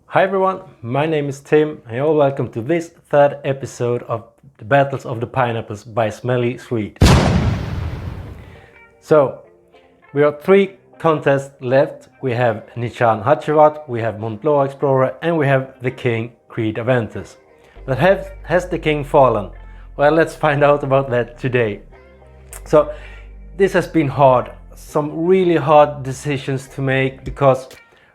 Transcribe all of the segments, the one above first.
Hi everyone, my name is Tim and you're welcome to this third episode of the Battles of the Pineapples by Smelly Sweet. So, we have 3 contests left. We have Nishane Hacivat, we have Mont Explorer and we have the King Creed Aventus. But has the king fallen? Well, let's find out about that today. So, this has been hard. Some really hard decisions to make because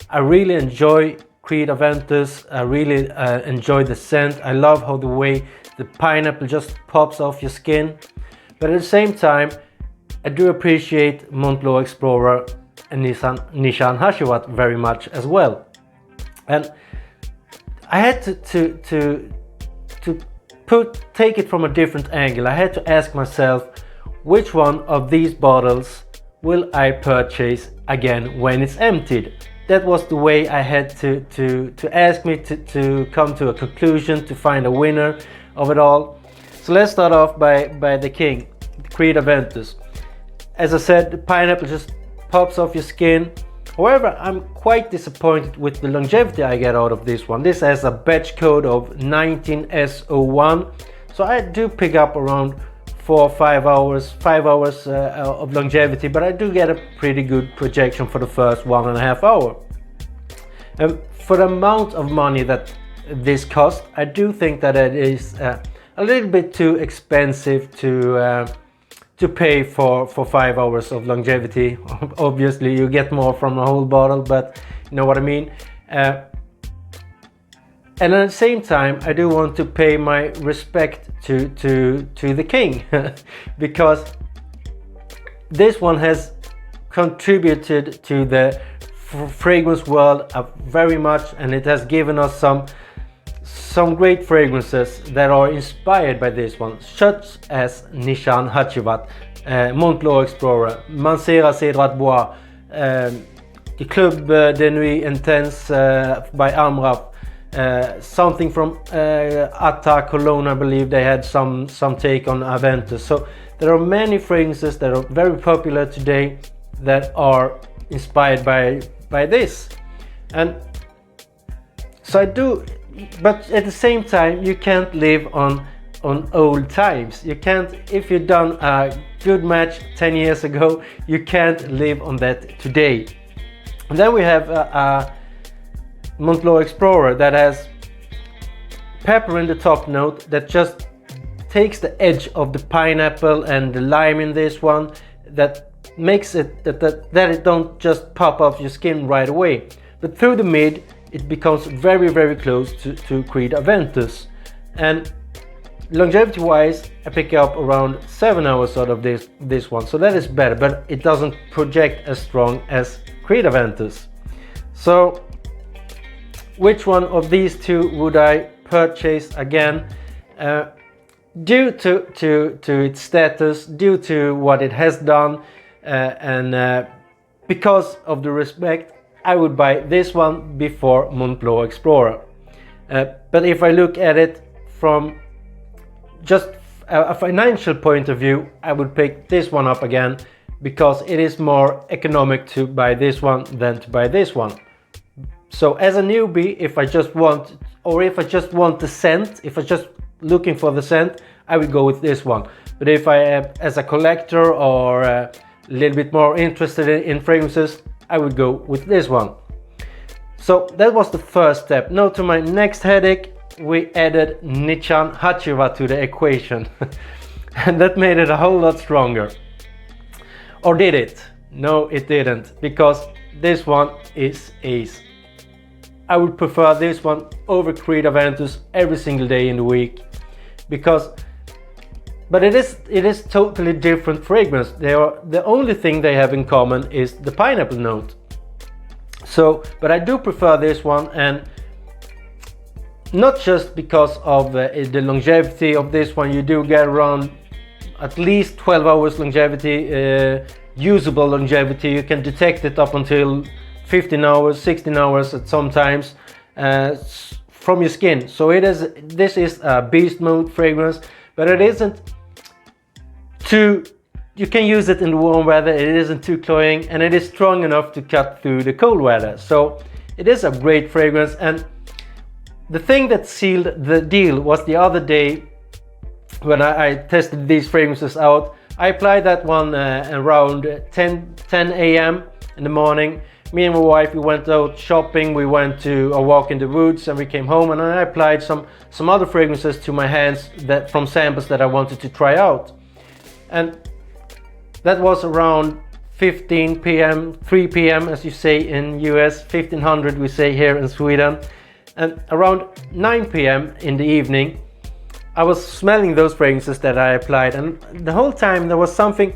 I really enjoy Creed Aventus. I really enjoy the scent. I love how the way the pineapple just pops off your skin. But at the same time, I do appreciate Mont Explorer and Nishane Hacivat very much as well. And I had to take it from a different angle. I had to ask myself, which one of these bottles will I purchase again when it's emptied? That was the way I had to ask me to come to a conclusion, to find a winner of it all. So let's start off by the King, Creed Aventus. As I said, the pineapple just pops off your skin. However, I'm quite disappointed with the longevity I get out of this one. This has a batch code of 19S01, so I do pick up around 4 or 5 hours, 5 hours of longevity, but I do get a pretty good projection for the first 1.5 hours. For the amount of money that this cost, I do think that it is a little bit too expensive to pay for 5 hours of longevity. Obviously, you get more from a whole bottle, but you know what I mean. And at the same time, I do want to pay my respect to the king because this one has contributed to the fragrance world very much, and it has given us some great fragrances that are inspired by this one, such as Nishane Hacivat, Mont Explorer, Mancera Cedrat Bois, the Club de Nuit Intense by Amraf. Something from Atta Cologne, I believe they had some take on Aventus. So there are many fragrances that are very popular today that are inspired by this. And so I do, but at the same time you can't live on old times. You can't, if you've done a good match 10 years ago, you can't live on that today. And then we have Mont Explorer that has pepper in the top note that just takes the edge of the pineapple and the lime in this one, that makes it that it don't just pop off your skin right away, but through the mid it becomes very close to Creed Aventus. And longevity wise, I pick up around 7 hours out of this one, so that is better, but it doesn't project as strong as Creed Aventus. So which one of these two would I purchase again? Due to its status, due to what it has done, and because of the respect, I would buy this one before Mont Explorer. But if I look at it from just a financial point of view, I would pick this one up again because it is more economic to buy this one than to buy this one. So as a newbie, if I just want the scent, if I'm just looking for the scent, I would go with this one. But if I am as a collector or a little bit more interested in fragrances, I would go with this one. So that was the first step. Now to my next headache, we added Nishane Hacivat to the equation. And that made it a whole lot stronger. Or did it? No, it didn't, because this one is ace. I would prefer this one over Creed Aventus every single day in the week, but it is totally different fragrance. The only thing they have in common is the pineapple note. So, but I do prefer this one, and not just because of the longevity of this one. You do get around at least 12 hours longevity, usable longevity. You can detect it up until 15 hours, 16 hours at sometimes from your skin. So this is a beast mode fragrance, but it isn't too, you can use it in the warm weather, it isn't too cloying, and it is strong enough to cut through the cold weather. So it is a great fragrance, and the thing that sealed the deal was the other day when I tested these fragrances out. I applied that one around 10 a.m. in the morning. Me and my wife, we went out shopping, we went to a walk in the woods, and we came home, and I applied some other fragrances to my hands from samples that I wanted to try out. And that was around 15 p.m., 3 p.m. as you say in US, 1500 we say here in Sweden. And around 9 p.m. in the evening, I was smelling those fragrances that I applied, and the whole time there was something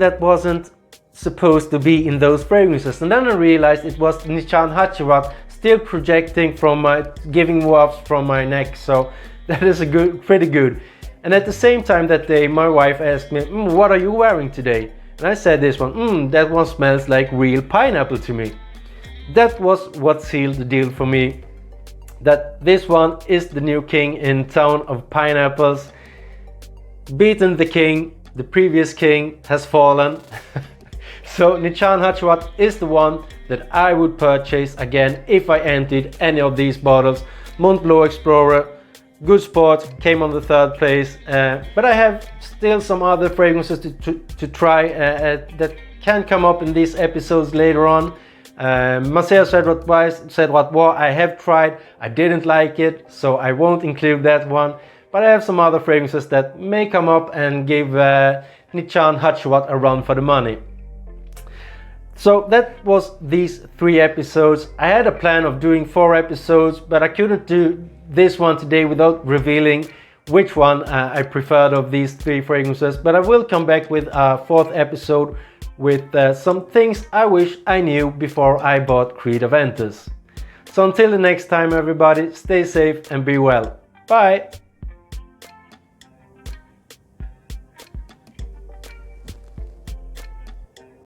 that wasn't supposed to be in those fragrances. And then I realized it was Nishane Hacivat still projecting from giving wafts from my neck. So that is pretty good. And at the same time that day, my wife asked me, what are you wearing today? And I said this one, that one smells like real pineapple to me. That was what sealed the deal for me, that this one is the new king in town of pineapples. Beaten the king, the previous king has fallen. So Nishane Hacivat is the one that I would purchase again if I emptied any of these bottles. Mont Blanc Explorer, good sport, came on the 3rd place, but I have still some other fragrances to try that can come up in these episodes later on. Marcel said what I have tried, I didn't like it, so I won't include that one, but I have some other fragrances that may come up and give Nishane Hacivat a run for the money. So that was these 3 episodes. I had a plan of doing 4 episodes, but I couldn't do this one today without revealing which one I preferred of these 3 fragrances. But I will come back with a 4th episode with some things I wish I knew before I bought Creed Aventus. So until the next time everybody, stay safe and be well. Bye!